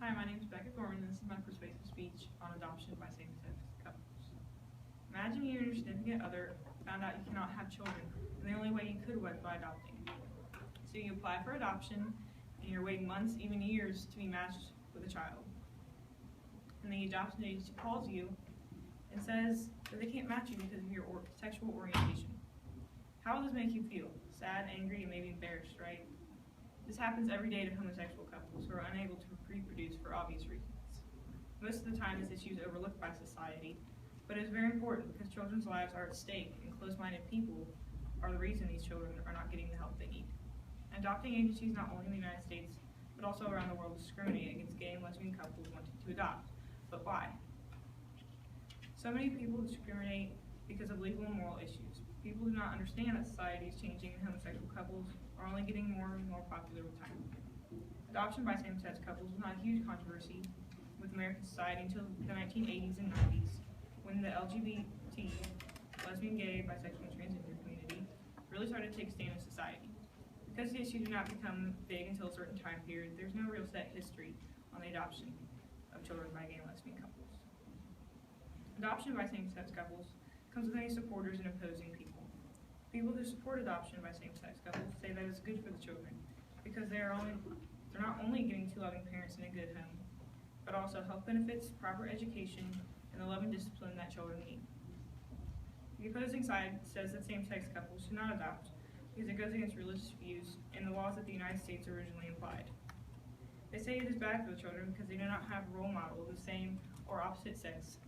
Hi, my name is Gorman, and this is my persuasive speech on adoption by same-sex couples. Imagine you and your significant other found out you cannot have children, and the only way you could was by adopting. So you apply for adoption, and you're waiting months, even years, to be matched with a child. And the adoption agency calls you and says that they can't match you because of your sexual orientation. How will this make you feel? Sad, angry, and maybe embarrassed, right? This happens every day to homosexual couples who are unable to reproduce for obvious reasons. Most of the time this issue is overlooked by society, but it is very important because children's lives are at stake, and close-minded people are the reason these children are not getting the help they need. Adopting agencies not only in the United States, but also around the world discriminate against gay and lesbian couples wanting to adopt. But why? So many people discriminate because of legal and moral issues. People do not understand that society is changing and homosexual couples are only getting more and more popular with time. Adoption by same-sex couples was not a huge controversy with American society until the 1980s and 90s, when the LGBT, lesbian, gay, bisexual, and transgender community really started to take a stand in society. Because the issue did not become big until a certain time period, there's no real set history on the adoption of children by gay and lesbian couples. Adoption by same-sex couples comes with many supporters and opposing people. People who support adoption by same-sex couples say that it's good for the children because they're not only getting two loving parents in a good home, but also health benefits, proper education, and the love and discipline that children need. The opposing side says that same-sex couples should not adopt because it goes against religious views and the laws that the United States originally implied. They say it is bad for the children because they do not have a role model of the same or opposite sex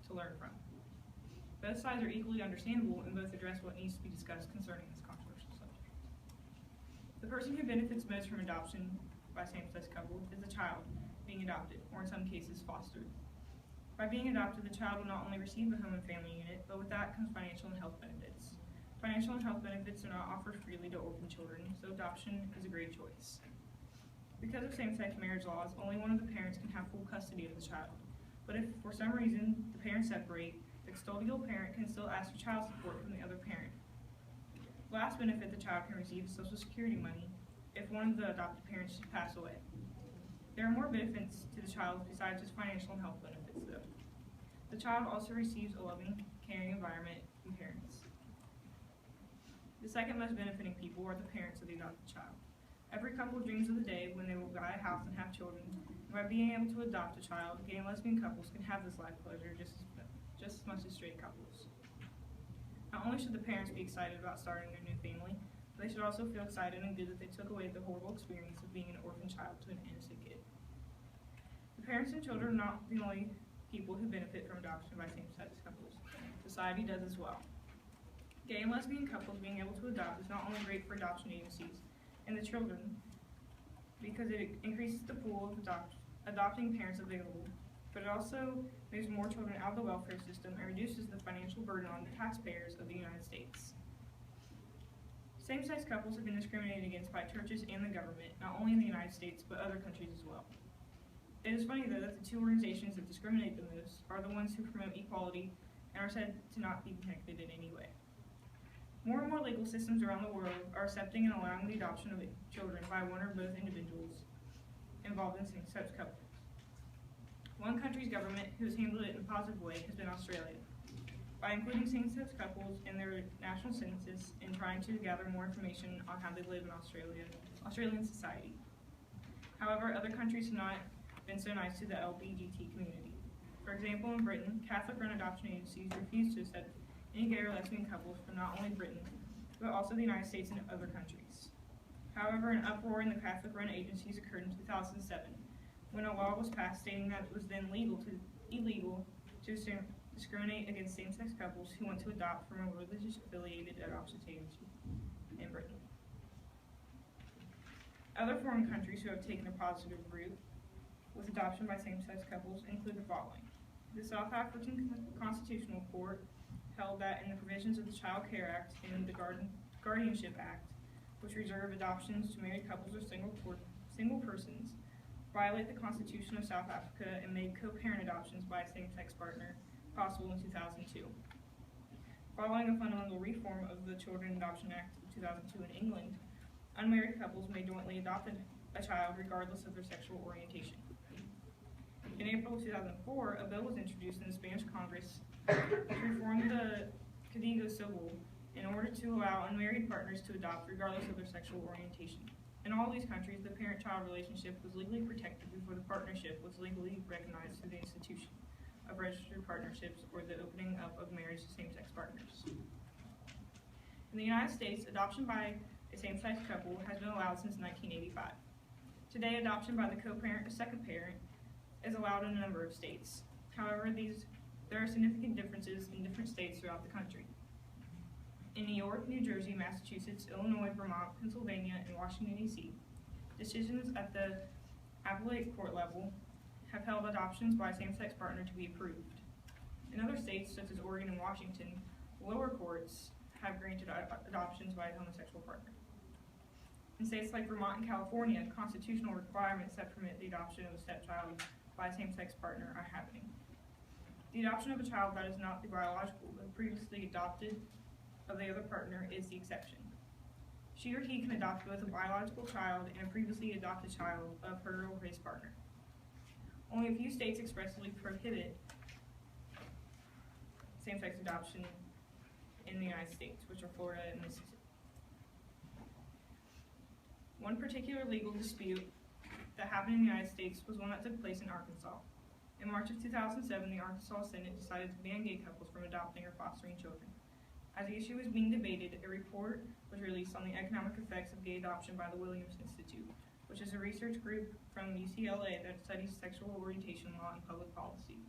to learn from. Both sides are equally understandable and both address what needs to be discussed concerning this controversial subject. The person who benefits most from adoption by same-sex couple is the child being adopted, or in some cases fostered. By being adopted, the child will not only receive a home and family unit, but with that comes financial and health benefits. Financial and health benefits are not offered freely to orphan children, so adoption is a great choice. Because of same-sex marriage laws, only one of the parents can have full custody of the child. But if for some reason the parents separate, the custodial parent can still ask for child support from the other parent. The last benefit the child can receive is Social Security money if one of the adopted parents should pass away. There are more benefits to the child besides just financial and health benefits, though. The child also receives a loving, caring environment from parents. The second most benefiting people are the parents of the adopted child. Every couple dreams of the day when they will buy a house and have children, and by being able to adopt a child, gay and lesbian couples can have this life pleasure just as much as straight couples. Not only should the parents be excited about starting their new family, but they should also feel excited and good that they took away the horrible experience of being an orphan child to an innocent kid. The parents and children are not the only people who benefit from adoption by same-sex couples. Society does as well. Gay and lesbian couples being able to adopt is not only great for adoption agencies and the children, because it increases the pool of adopting parents available, but it also moves more children out of the welfare system and reduces the financial burden on the taxpayers of the United States. Same-sex couples have been discriminated against by churches and the government, not only in the United States, but other countries as well. It is funny, though, that the two organizations that discriminate the most are the ones who promote equality and are said to not be connected in any way. More and more legal systems around the world are accepting and allowing the adoption of children by one or both individuals involved in same-sex couples. One country's government who has handled it in a positive way has been Australia, by including same-sex couples in their national census and trying to gather more information on how they live in Australian society. However, other countries have not been so nice to the LGBT community. For example, in Britain, Catholic-run adoption agencies refuse to accept any gay or lesbian couples from not only Britain, but also the United States and other countries. However, an uproar in the Catholic-run agencies occurred in 2007, when a law was passed stating that it was then illegal to discriminate against same-sex couples who want to adopt from a religious-affiliated adoption agency in Britain. Other foreign countries who have taken a positive route with adoption by same-sex couples include the following. The South African Constitutional Court held that in the provisions of the Child Care Act and the Guardianship Act, which reserve adoptions to married couples or single persons, violate the Constitution of South Africa and made co-parent adoptions by a same-sex partner possible in 2002. Following a fundamental reform of the Children Adoption Act of 2002 in England, unmarried couples may jointly adopt a child regardless of their sexual orientation. April 2004, a bill was introduced in the Spanish Congress to reform the Código Civil in order to allow unmarried partners to adopt regardless of their sexual orientation. In all these countries, the parent-child relationship was legally protected before the partnership was legally recognized through the institution of registered partnerships or the opening up of marriage to same-sex partners. In the United States, adoption by a same-sex couple has been allowed since 1985. Today, adoption by the co-parent or second parent is allowed in a number of states. However, there are significant differences in different states throughout the country. In New York, New Jersey, Massachusetts, Illinois, Vermont, Pennsylvania, and Washington, D.C., decisions at the appellate court level have held adoptions by a same-sex partner to be approved. In other states, such as Oregon and Washington, lower courts have granted adoptions by a homosexual partner. In states like Vermont and California, constitutional requirements that permit the adoption of a stepchild by a same-sex partner are happening. The adoption of a child that is not the biological but previously adopted of the other partner is the exception. She or he can adopt both a biological child and a previously adopted child of her or his partner. Only a few states expressly prohibit same-sex adoption in the United States, which are Florida and Mississippi. One particular legal dispute that happened in the United States was one that took place in Arkansas. In March of 2007, the Arkansas Senate decided to ban gay couples from adopting or fostering children. As the issue was being debated, a report was released on the economic effects of gay adoption by the Williams Institute, which is a research group from UCLA that studies sexual orientation law and public policy.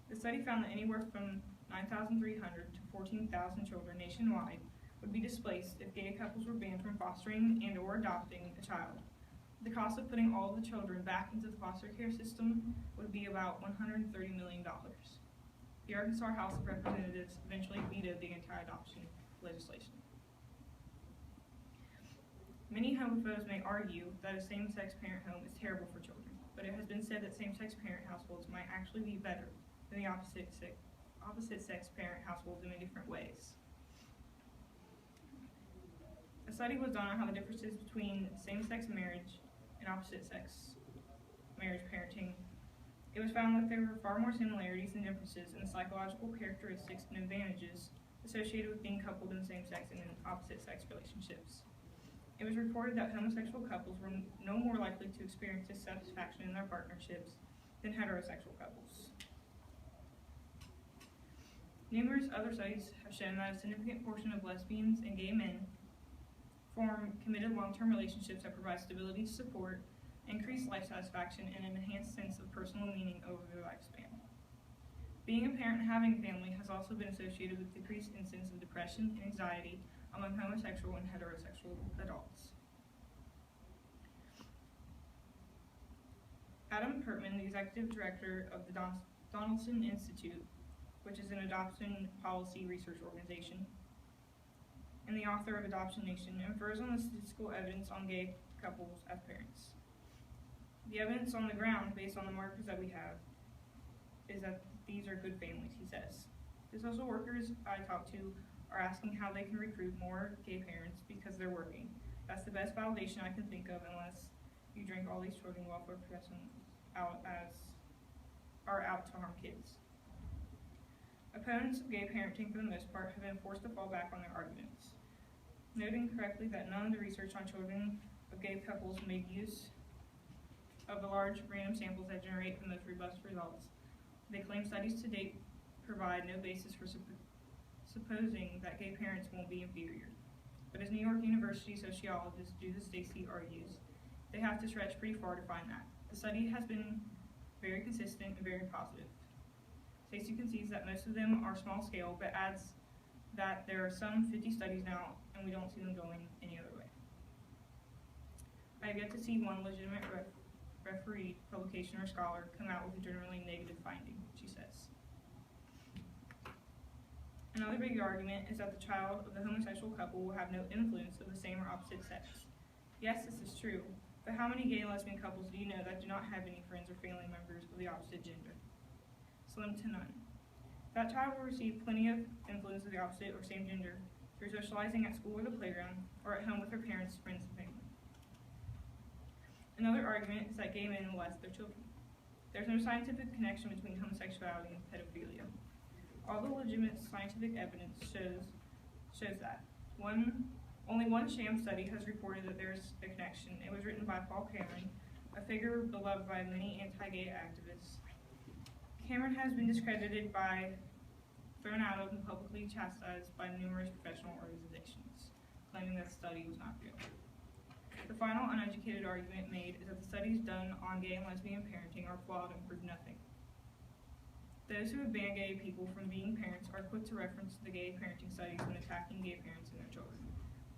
The study found that anywhere from 9,300 to 14,000 children nationwide would be displaced if gay couples were banned from fostering and or adopting a child. The cost of putting all of the children back into the foster care system would be about $130 million. The Arkansas House of Representatives eventually vetoed the anti-adoption legislation. Many homophobes may argue that a same-sex parent home is terrible for children, but it has been said that same-sex parent households might actually be better than the opposite-sex parent households in many different ways. A study was done on how the differences between same-sex marriage and opposite-sex marriage parenting. It was found that there were far more similarities than differences in the psychological characteristics and advantages associated with being coupled in same-sex and in opposite-sex relationships. It was reported that homosexual couples were no more likely to experience dissatisfaction in their partnerships than heterosexual couples. Numerous other studies have shown that a significant portion of lesbians and gay men form committed long-term relationships that provide stability, support, increased life satisfaction, and an enhanced sense of personal meaning over their lifespan. Being a parent and having a family has also been associated with decreased incidence of depression and anxiety among homosexual and heterosexual adults. Adam Pertman, the executive director of the Donaldson Institute, which is an adoption policy research organization, and the author of Adoption Nation, infers on the statistical evidence on gay couples as parents. The evidence on the ground, based on the markers that we have, is that these are good families, he says. The social workers I talked to are asking how they can recruit more gay parents because they're working. That's the best validation I can think of, unless you drink all these children welfare professionals are out to harm kids. Opponents of gay parenting, for the most part, have been forced to fall back on their arguments, noting correctly that none of the research on children of gay couples made use of the large random samples that generate the most robust results. They claim studies to date provide no basis for supposing that gay parents won't be inferior. But as New York University sociologist Judith Stacy argues, they have to stretch pretty far to find that. The study has been very consistent and very positive. Stacy concedes that most of them are small scale, but adds that there are some 50 studies now, and we don't see them going any other way. I have yet to see one legitimate refereed publication or scholar come out with a generally negative finding, she says. Another big argument is that the child of the homosexual couple will have no influence of the same or opposite sex. Yes, this is true, but how many gay and lesbian couples do you know that do not have any friends or family members of the opposite gender? Slim to none. That child will receive plenty of influence of the opposite or same gender through socializing at school or the playground, or at home with their parents, friends, and family. Another argument is that gay men molest their children. There's no scientific connection between homosexuality and pedophilia. All the legitimate scientific evidence shows that. Only one sham study has reported that there's a connection. It was written by Paul Cameron, a figure beloved by many anti-gay activists. Cameron has been discredited, thrown out of, and publicly chastised by numerous professional organizations, claiming that the study was not real. The final uneducated argument made is that the studies done on gay and lesbian parenting are flawed and prove nothing. Those who have banned gay people from being parents are quick to reference the gay parenting studies when attacking gay parents and their children.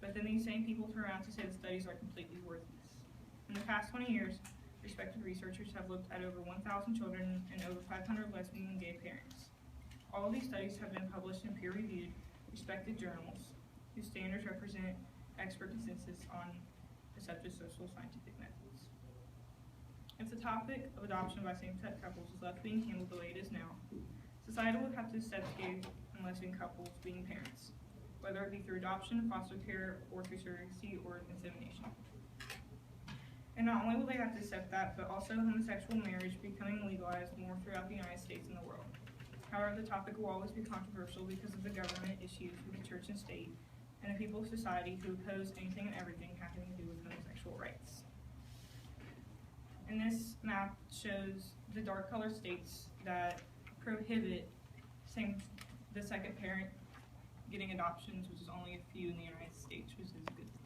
But then these same people turn around to say the studies are completely worthless. In the past 20 years, respected researchers have looked at over 1,000 children and over 500 lesbian and gay parents. All of these studies have been published in peer-reviewed, respected journals, whose standards represent expert consensus on accepted social scientific methods. If the topic of adoption by same-sex couples is left being handled the way it is now, society would have to accept gay and lesbian couples being parents, whether it be through adoption, foster care, or through surrogacy or insemination. And not only will they have to accept that, but also homosexual marriage becoming legalized more throughout the United States and the world. However, the topic will always be controversial because of the government issues with the church and state, and the people of society who oppose anything and everything having to do with homosexual rights. And this map shows the dark colored states that prohibit the second parent getting adoptions, which is only a few in the United States, which is a good thing.